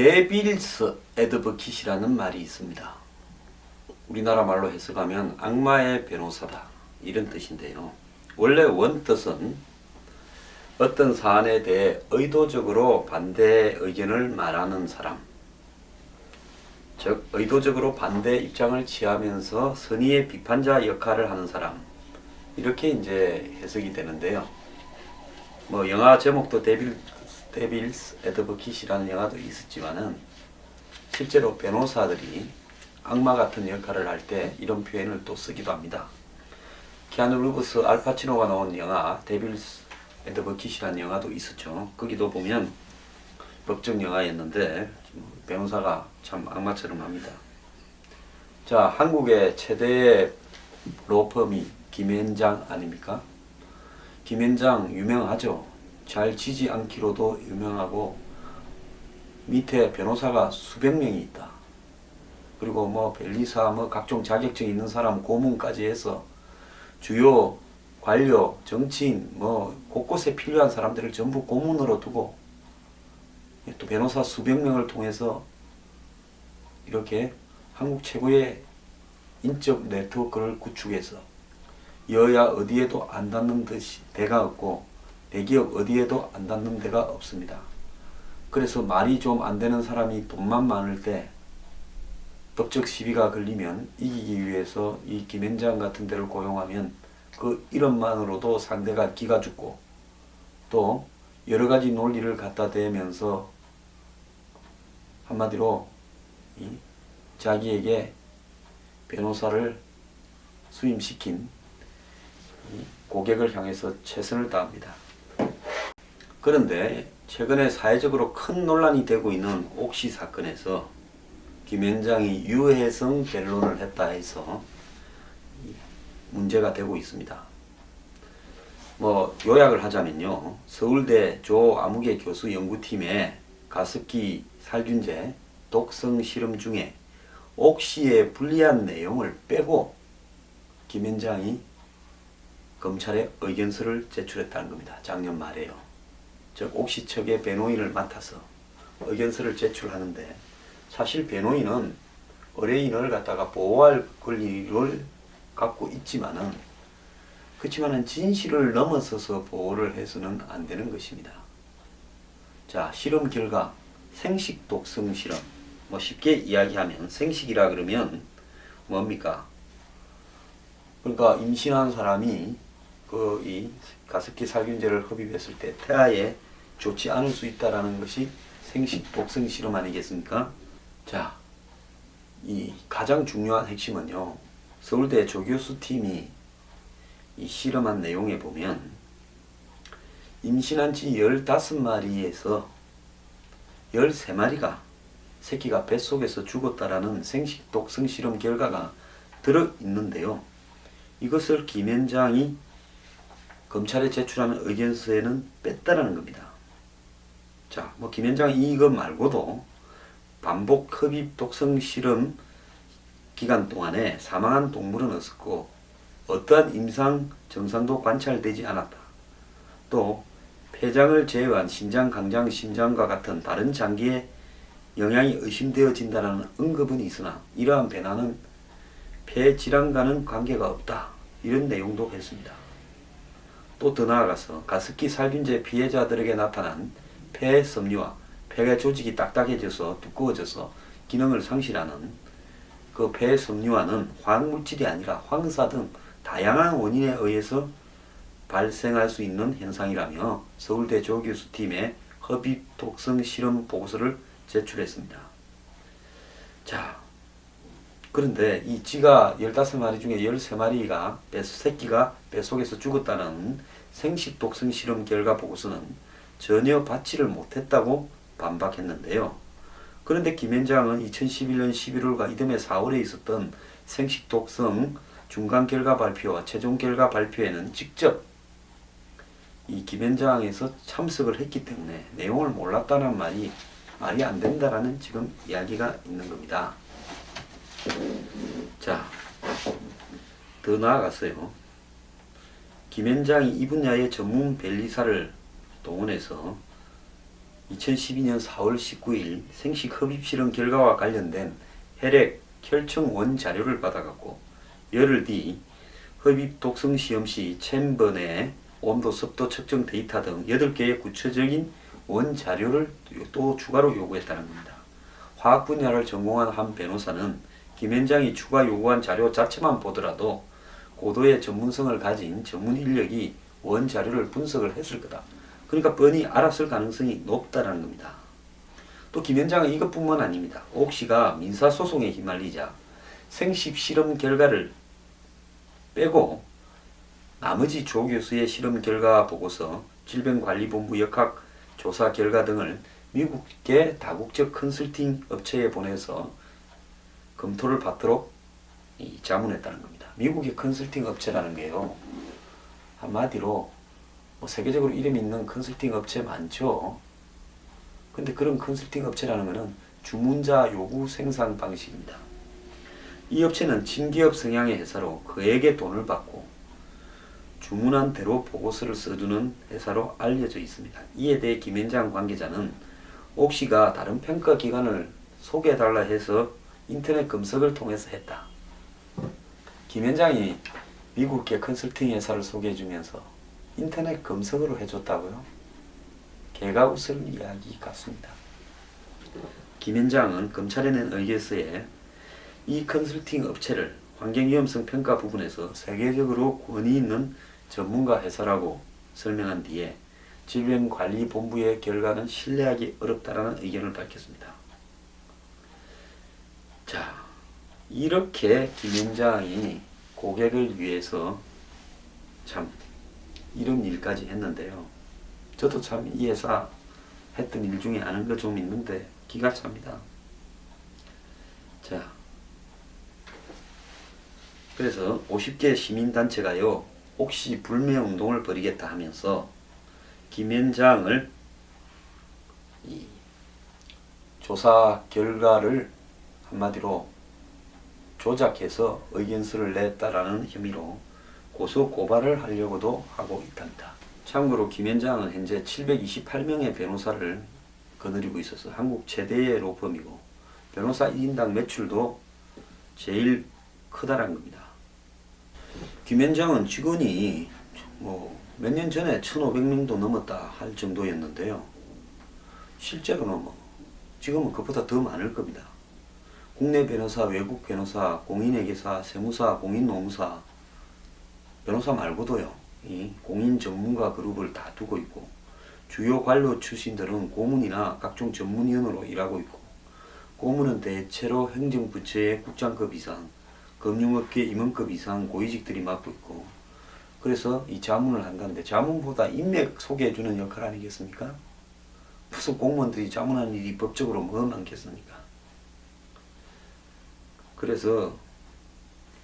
데빌스 애드버킷이라는 말이 있습니다. 우리나라 말로 해석하면 악마의 변호사다 이런 뜻인데요. 원래 원뜻은 어떤 사안에 대해 의도적으로 반대 의견을 말하는 사람, 즉 의도적으로 반대 입장을 취하면서 선의의 비판자 역할을 하는 사람, 이렇게 이제 해석이 되는데요. 뭐 영화 제목도 데빌스 애드버킷이라는 영화도 있었지만은 실제로 변호사들이 악마 같은 역할을 할 때 이런 표현을 또 쓰기도 합니다. 키아누 리브스, 알파치노가 나온 영화 데빌스 애드버킷이라는 영화도 있었죠. 거기도 보면 법정 영화였는데 변호사가 참 악마처럼 합니다. 자, 한국의 최대의 로펌이 김앤장 아닙니까? 김앤장 유명하죠. 잘 지지 않기로도 유명하고 밑에 변호사가 수백 명이 있다. 그리고 뭐 변리사, 뭐 각종 자격증 있는 사람 고문까지 해서 주요 관료, 정치인, 뭐 곳곳에 필요한 사람들을 전부 고문으로 두고 또 변호사 수백 명을 통해서 이렇게 한국 최고의 인적 네트워크를 구축해서 여야 어디에도 안 닿는 듯이 데가 없고 대기업 어디에도 안 닿는 데가 없습니다. 그래서 말이 좀 안 되는 사람이 돈만 많을 때 법적 시비가 걸리면 이기기 위해서 이 김앤장 같은 데를 고용하면 그 이름만으로도 상대가 기가 죽고 또 여러 가지 논리를 갖다 대면서 한마디로 자기에게 변호사를 수임시킨 고객을 향해서 최선을 다합니다. 그런데 최근에 사회적으로 큰 논란이 되고 있는 옥시 사건에서 김앤장이 유해성 변론을 했다 해서 문제가 되고 있습니다. 뭐 요약을 하자면요, 서울대 조아무개 교수 연구팀의 가습기 살균제 독성 실험 중에 옥시의 불리한 내용을 빼고 김앤장이 검찰에 의견서를 제출했다는 겁니다. 작년 말에요. 즉 옥시 측의 변호인을 맡아서 의견서를 제출하는데 사실 변호인은 의뢰인을 갖다가 보호할 권리를 갖고 있지만은 그렇지만은 진실을 넘어서서 보호를 해서는 안 되는 것입니다. 자, 실험 결과 생식 독성 실험, 뭐 쉽게 이야기하면 생식이라 그러면 뭡니까? 그러니까 임신한 사람이 이 가습기 살균제를 흡입했을 때 태아에 좋지 않을 수 있다라는 것이 생식 독성 실험 아니겠습니까? 자, 이 가장 중요한 핵심은요, 서울대 조교수 팀이 이 실험한 내용에 보면 임신한 지 15마리에서 13마리가 새끼가 뱃속에서 죽었다라는 생식 독성 실험 결과가 들어있는데요. 이것을 김앤장이 검찰에 제출하는 의견서에는 뺐다라는 겁니다. 자, 뭐 김앤장이 이것 말고도 반복 흡입 독성 실험 기간 동안에 사망한 동물은 없었고 어떠한 임상 증상도 관찰되지 않았다. 또 폐장을 제외한 신장, 강장, 심장과 같은 다른 장기에 영향이 의심되어진다는 언급은 있으나 이러한 변화는 폐질환과는 관계가 없다. 이런 내용도 했습니다. 또 더 나아가서 가습기 살균제 피해자들에게 나타난 폐 섬유화, 폐의 조직이 딱딱해져서 두꺼워져서 기능을 상실하는 그 폐 섬유화는 화학물질이 아니라 황사 등 다양한 원인에 의해서 발생할 수 있는 현상이라며 서울대 조교수팀의 흡입 독성 실험 보고서를 제출했습니다. 자, 그런데 이 쥐가 15마리 중에 13마리가 새끼가 뱃속에서 죽었다는 생식 독성 실험 결과 보고서는 전혀 받지를 못했다고 반박했는데요. 그런데 김앤장은 2011년 11월과 이듬해 4월에 있었던 생식 독성 중간 결과 발표와 최종 결과 발표에는 직접 이 김앤장에서 참석을 했기 때문에 내용을 몰랐다는 말이 안 된다라는 지금 이야기가 있는 겁니다. 자, 더 나아가서요, 김앤장이 이 분야의 전문 변리사를 동원해서 2012년 4월 19일 생식 흡입 실험 결과와 관련된 혈액, 혈청 원 자료를 받아갖고 열흘 뒤 흡입 독성 시험 시 챔버 내 온도, 습도 측정 데이터 등 8개의 구체적인 원 자료를 또 추가로 요구했다는 겁니다. 화학 분야를 전공한 한 변호사는 김현장이 추가 요구한 자료 자체만 보더라도 고도의 전문성을 가진 전문 인력이 원 자료를 분석을 했을 거다. 그러니까 뻔히 알았을 가능성이 높다는 겁니다. 또 김현장은 이것뿐만 아닙니다. 옥시가 민사소송에 휘말리자 생식 실험 결과를 빼고 나머지 조 교수의 실험 결과 보고서, 질병관리본부 역학 조사 결과 등을 미국계 다국적 컨설팅 업체에 보내서 검토를 받도록 자문했다는 겁니다. 미국의 컨설팅 업체라는 게요, 한마디로 뭐 세계적으로 이름 있는 컨설팅 업체 많죠. 근데 그런 컨설팅 업체라는 것은 주문자 요구 생산 방식입니다. 이 업체는 친기업 성향의 회사로 그에게 돈을 받고 주문한 대로 보고서를 써주는 회사로 알려져 있습니다. 이에 대해 김현장 관계자는 옥시가 다른 평가기관을 소개해달라 해서 인터넷 검색을 통해서 했다. 김현장이 미국계 컨설팅 회사를 소개해주면서 인터넷 검색으로 해줬다고요? 개가 웃을 이야기 같습니다. 김현장은 검찰에 낸 의견서에 이 컨설팅 업체를 환경위험성 평가 부분에서 세계적으로 권위 있는 전문가 회사라고 설명한 뒤에 질병관리본부의 결과는 신뢰하기 어렵다라는 의견을 밝혔습니다. 자, 이렇게 김현장이 고객을 위해서 참 이런 일까지 했는데요. 저도 참 이 회사 했던 일 중에 아는 거 좀 있는데 기가 찹니다. 자, 그래서 50개 시민단체가요, 옥시 불매운동을 벌이겠다 하면서 김현장을 이 조사 결과를 한마디로 조작해서 의견서를 냈다라는 혐의로 고소 고발을 하려고도 하고 있답니다. 참고로 김현장은 현재 728명의 변호사를 거느리고 있어서 한국 최대의 로펌이고 변호사 1인당 매출도 제일 크다란 겁니다. 김현장은 직원이 몇 년 전에 1,500명도 넘었다 할 정도였는데요. 실제로는 지금은 그보다 더 많을 겁니다. 국내 변호사, 외국 변호사, 공인회계사, 세무사, 공인노무사, 변호사 말고도요, 이 공인 전문가 그룹을 다 두고 있고, 주요 관료 출신들은 고문이나 각종 전문위원으로 일하고 있고, 고문은 대체로 행정부처의 국장급 이상, 금융업계 임원급 이상 고위직들이 맡고 있고, 그래서 이 자문을 한다는데, 자문보다 인맥 소개해주는 역할 아니겠습니까? 무슨 공무원들이 자문하는 일이 법적으로 뭐 많겠습니까? 그래서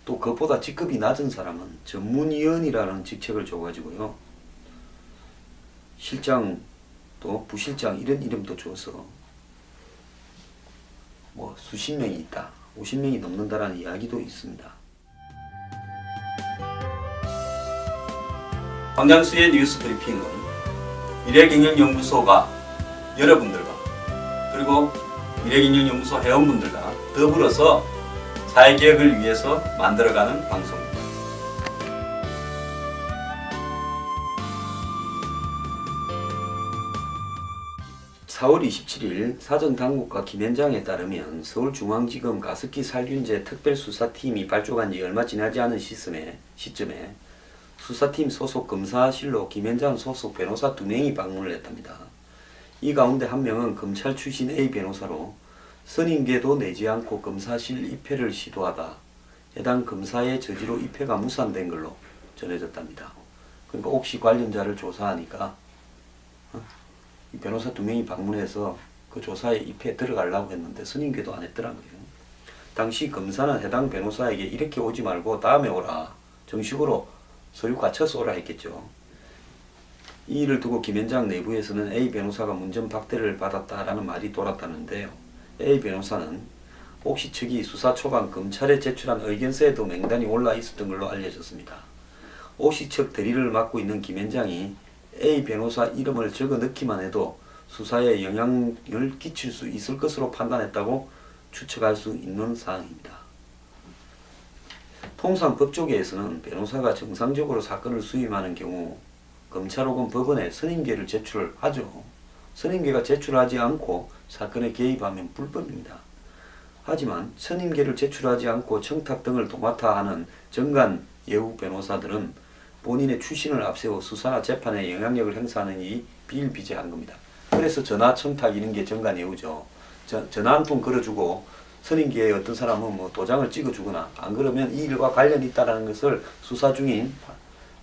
또 그것보다 직급이 낮은 사람은 전문위원이라는 직책을 줘가지고요, 실장 또 부실장 이런 이름도 줘서 수십 명이 있다, 50명이 넘는다라는 이야기도 있습니다. 황장수의 뉴스 브리핑은 미래경영연구소가 여러분들과 그리고 미래경영연구소 회원분들과 더불어서 사회개혁을 위해서 만들어가는 방송입니다. 4월 27일 사전당국과 김현장에 따르면 서울중앙지검 가습기 살균제 특별수사팀이 발족한 지 얼마 지나지 않은 시점에 수사팀 소속 검사실로 김현장 소속 변호사 2명이 방문을 했답니다. 이 가운데 한 명은 검찰 출신 A 변호사로 선임계도 내지 않고 검사실 입회를 시도하다 해당 검사의 저지로 입회가 무산된 걸로 전해졌답니다. 그러니까 옥시 관련자를 조사하니까 이 변호사 2명이 방문해서 그 조사에 입회에 들어가려고 했는데 선임계도 안 했더라고요. 당시 검사는 해당 변호사에게 이렇게 오지 말고 다음에 오라, 정식으로 서류 갖춰서 오라 했겠죠. 이 일을 두고 김현장 내부에서는 A 변호사가 문전박대를 받았다라는 말이 돌았다는데요. A 변호사는 옥시 측이 수사 초반 검찰에 제출한 의견서에도 명단이 올라 있었던 걸로 알려졌습니다. 옥시 측 대리를 맡고 있는 김현장이 A 변호사 이름을 적어 넣기만 해도 수사에 영향을 끼칠 수 있을 것으로 판단했다고 추측할 수 있는 사항입니다. 통상 법조계에서는 변호사가 정상적으로 사건을 수임하는 경우 검찰 혹은 법원에 선임계를 제출하죠. 선임계가 제출하지 않고 사건에 개입하면 불법입니다. 하지만 선임계를 제출하지 않고 청탁 등을 도맡아 하는 정관 예우 변호사들은 본인의 출신을 앞세워 수사나 재판에 영향력을 행사하는 일이 비일비재한 겁니다. 그래서 전화 청탁 이런 게 정관 예우죠. 전화 한 통 걸어주고 선임계에 어떤 사람은 뭐 도장을 찍어주거나 안 그러면 이 일과 관련이 있다는 것을 수사 중인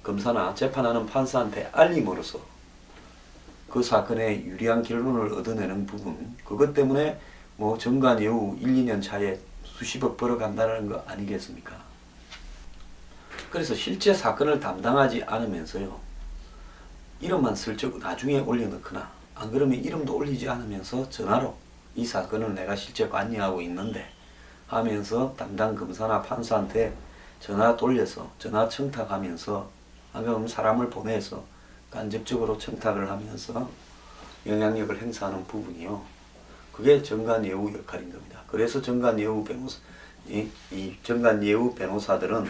검사나 재판하는 판사한테 알림으로써 그 사건에 유리한 결론을 얻어내는 부분, 그것 때문에 뭐 정관 예우 1, 2년 차에 수십억 벌어간다는 거 아니겠습니까? 그래서 실제 사건을 담당하지 않으면서요, 이름만 슬쩍 나중에 올려놓거나 안 그러면 이름도 올리지 않으면서 전화로 이 사건을 내가 실제 관여하고 있는데 하면서 담당 검사나 판사한테 전화 돌려서 전화 청탁하면서 안 그러면 사람을 보내서 간접적으로 청탁을 하면서 영향력을 행사하는 부분이요. 그게 정관 예우 역할인 겁니다. 그래서 정관 예우 변호사, 이 정관 예우 변호사들은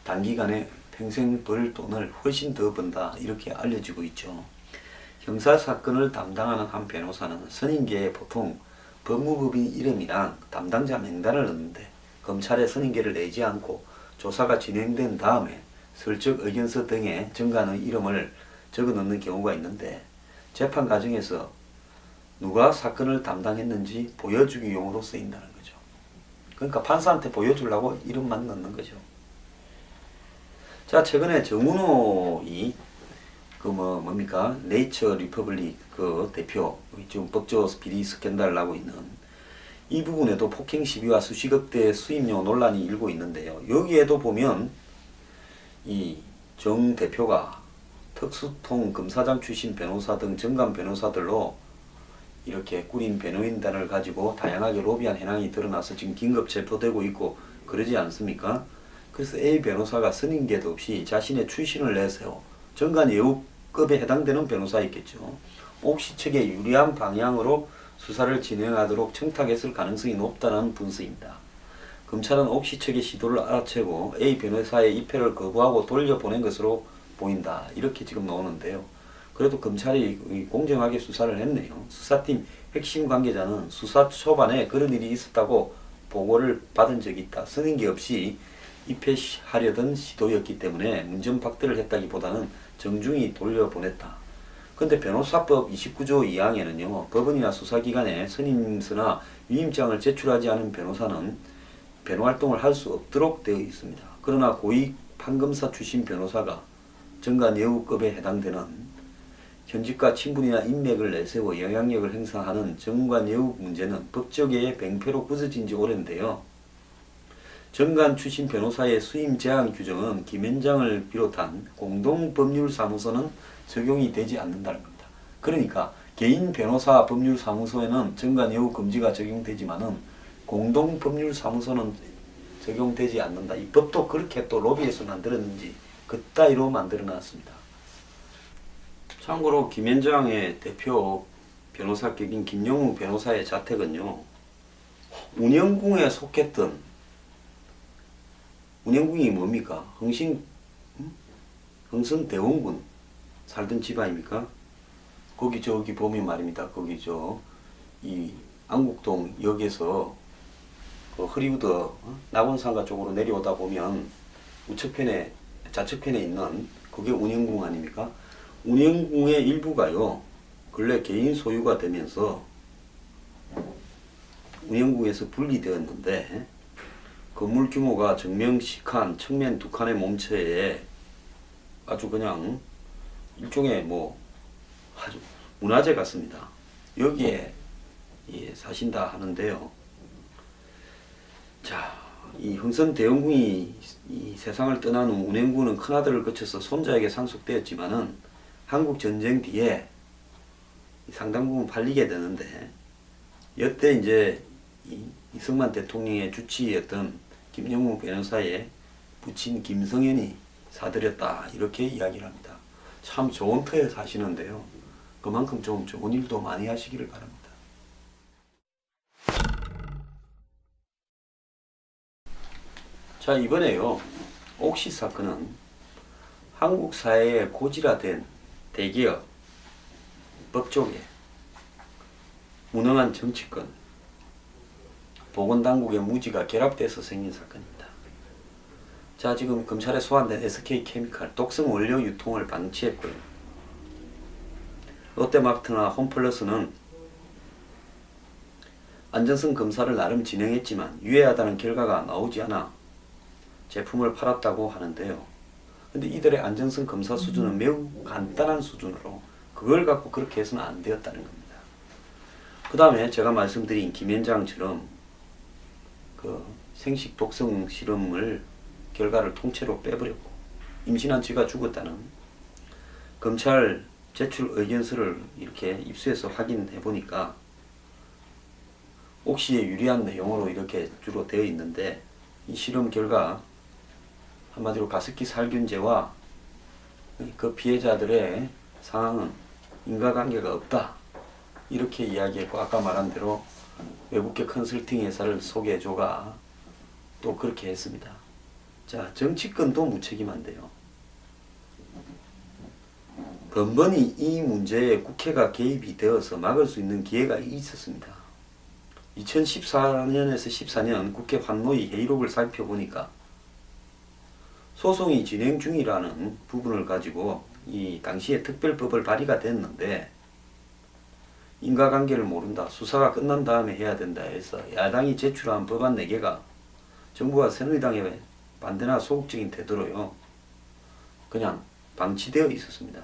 단기간에 평생 벌 돈을 훨씬 더 번다 이렇게 알려지고 있죠. 형사사건을 담당하는 한 변호사는 선임계에 보통 법무법인 이름이랑 담당자 명단을 넣는데 검찰에 선임계를 내지 않고 조사가 진행된 다음에 슬쩍 의견서 등에 정관의 이름을 적어 넣는 경우가 있는데 재판 과정에서 누가 사건을 담당했는지 보여주기 용으로 쓰인다는 거죠. 그러니까 판사한테 보여주려고 이름만 넣는 거죠. 자, 최근에 정운호이 뭡니까? 네이처 리퍼블릭 그 대표, 지금 법조 비리 스캔들 나고 있는 이 부분에도 폭행 시비와 수십억대 수임료 논란이 일고 있는데요. 여기에도 보면 이 정 대표가 특수통 검사장 출신 변호사 등 정관 변호사들로 이렇게 꾸린 변호인단을 가지고 다양하게 로비한 현황이 드러나서 지금 긴급 체포되고 있고 그러지 않습니까? 그래서 A 변호사가 선임계도 없이 자신의 출신을 내세워 정관 예우급에 해당되는 변호사였겠죠. 옥시 측에 유리한 방향으로 수사를 진행하도록 청탁했을 가능성이 높다는 분석입니다. 검찰은 옥시 측의 시도를 알아채고 A 변호사의 입회를 거부하고 돌려보낸 것으로 보인다. 이렇게 지금 나오는데요. 그래도 검찰이 공정하게 수사를 했네요. 수사팀 핵심 관계자는 수사 초반에 그런 일이 있었다고 보고를 받은 적이 있다. 선임계 없이 입회하려던 시도였기 때문에 문전박대를 했다기보다는 정중히 돌려보냈다. 근데 변호사법 29조 2항에는요. 법원이나 수사기관에 선임서나 위임장을 제출하지 않은 변호사는 변호활동을 할 수 없도록 되어 있습니다. 그러나 고위 판검사 출신 변호사가 정관 예우급에 해당되는 현직과 친분이나 인맥을 내세워 영향력을 행사하는 정관 예우 문제는 법조계의 뱅패로 부서진 지 오랜데요. 정관 출신 변호사의 수임 제한 규정은 김현장을 비롯한 공동법률사무소는 적용이 되지 않는다는 겁니다. 그러니까 개인 변호사 법률사무소에는 정관 예우 금지가 적용되지만은 공동법률사무소는 적용되지 않는다. 이 법도 그렇게 또 로비에서 만들었는지 그따위로 만들어놨습니다. 참고로 김현장의 대표 변호사격인 김영우 변호사의 자택은요. 운영궁에 속했던 운영궁이 뭡니까? 흥선대원군 살던 집 아닙니까? 거기 저기 보면 말입니다. 거기 이 안국동 역에서 그 허리우드 낙원상가 쪽으로 내려오다 보면 우측편에 좌측편에 있는 그게 운영궁 아닙니까? 운영궁의 일부가요. 근래 개인 소유가 되면서 운영궁에서 분리되었는데 건물 규모가 정면 10칸, 측면 2칸의 몸체에 아주 그냥 일종의 아주 문화재 같습니다. 여기에 사신다 하는데요. 자, 이 흥선대원궁이 이 세상을 떠난 후 운영군은 큰아들을 거쳐서 손자에게 상속되었지만은 한국전쟁 뒤에 상당 부분 팔리게 되는데 이때 이제 이승만 대통령의 주치의였던 김영우 변호사의 부친 김성현이 사들였다 이렇게 이야기를 합니다. 참 좋은 터에 사시는데요. 그만큼 좀 좋은 일도 많이 하시기를 바랍니다. 자, 이번에요. 옥시 사건은 한국 사회에 고질화된 대기업, 법조계, 무능한 정치권, 보건당국의 무지가 결합돼서 생긴 사건입니다. 자, 지금 검찰에 소환된 SK케미칼 독성 원료 유통을 방치했고요. 롯데마트나 홈플러스는 안전성 검사를 나름 진행했지만 유해하다는 결과가 나오지 않아 제품을 팔았다고 하는데요. 근데 이들의 안전성 검사 수준은 매우 간단한 수준으로 그걸 갖고 그렇게 해서는 안 되었다는 겁니다. 그 다음에 제가 말씀드린 김현장처럼 그 생식 독성 실험을 결과를 통째로 빼버렸고 임신한 쥐가 죽었다는 검찰 제출 의견서를 이렇게 입수해서 확인해 보니까 옥시에 유리한 내용으로 이렇게 주로 되어 있는데, 이 실험 결과 한마디로 가습기 살균제와 그 피해자들의 상황은 인과관계가 없다 이렇게 이야기했고, 아까 말한 대로 외국계 컨설팅 회사를 소개해줘가 또 그렇게 했습니다. 자, 정치권도 무책임한데요. 번번이 이 문제에 국회가 개입이 되어서 막을 수 있는 기회가 있었습니다. 2014년에서 14년 국회 환노위 회의록을 살펴보니까 소송이 진행 중이라는 부분을 가지고 이 당시에 특별법을 발의가 됐는데, 인과관계를 모른다, 수사가 끝난 다음에 해야 된다 해서 야당이 제출한 법안 4개가 정부와 새누리당의 반대나 소극적인 태도로요 그냥 방치되어 있었습니다.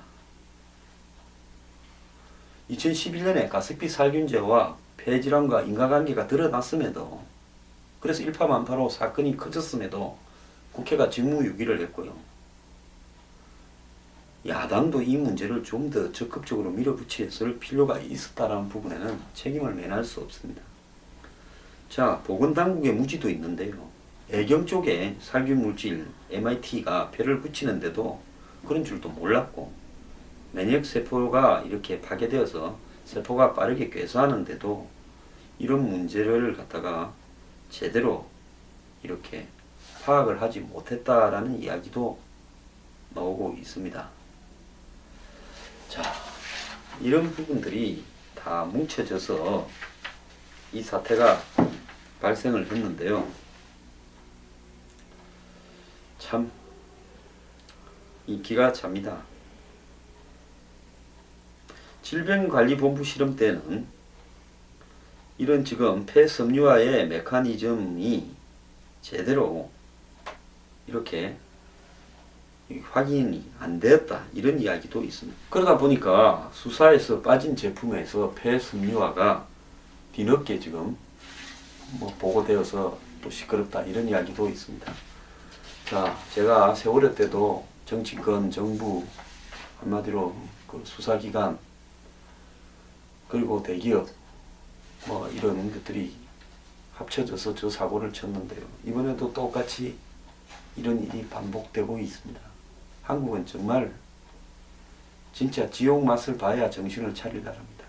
2011년에 가습기 살균제와 폐질환과 인과관계가 드러났음에도, 그래서 일파만파로 사건이 커졌음에도 국회가 직무유기를 했고요. 야당도 이 문제를 좀 더 적극적으로 밀어붙였을 필요가 있었다는 부분에는 책임을 면할 수 없습니다. 자, 보건당국의 무지도 있는데요. 애경 쪽에 살균물질 MIT가 폐를 붙이는데도 그런 줄도 몰랐고, 면역세포가 이렇게 파괴되어서 세포가 빠르게 괴수하는데도 이런 문제를 갖다가 제대로 이렇게 파악을 하지 못했다라는 이야기도 나오고 있습니다. 자, 이런 부분들이 다 뭉쳐져서 이 사태가 발생을 했는데요. 참 기가 찹니다. 질병관리본부 실험 때는 이런 지금 폐섬유화의 메커니즘이 제대로 이렇게 확인이 안 되었다 이런 이야기도 있습니다. 그러다 보니까 수사에서 빠진 제품에서 폐섬유화가 뒤늦게 지금 보고되어서 또 시끄럽다 이런 이야기도 있습니다. 자, 제가 세월호 때도 정치권, 정부, 한마디로 그 수사기관 그리고 대기업 이런 것들이 합쳐져서 저 사고를 쳤는데요. 이번에도 똑같이 이런 일이 반복되고 있습니다. 한국은 정말 진짜 지옥 맛을 봐야 정신을 차릴 나라입니다.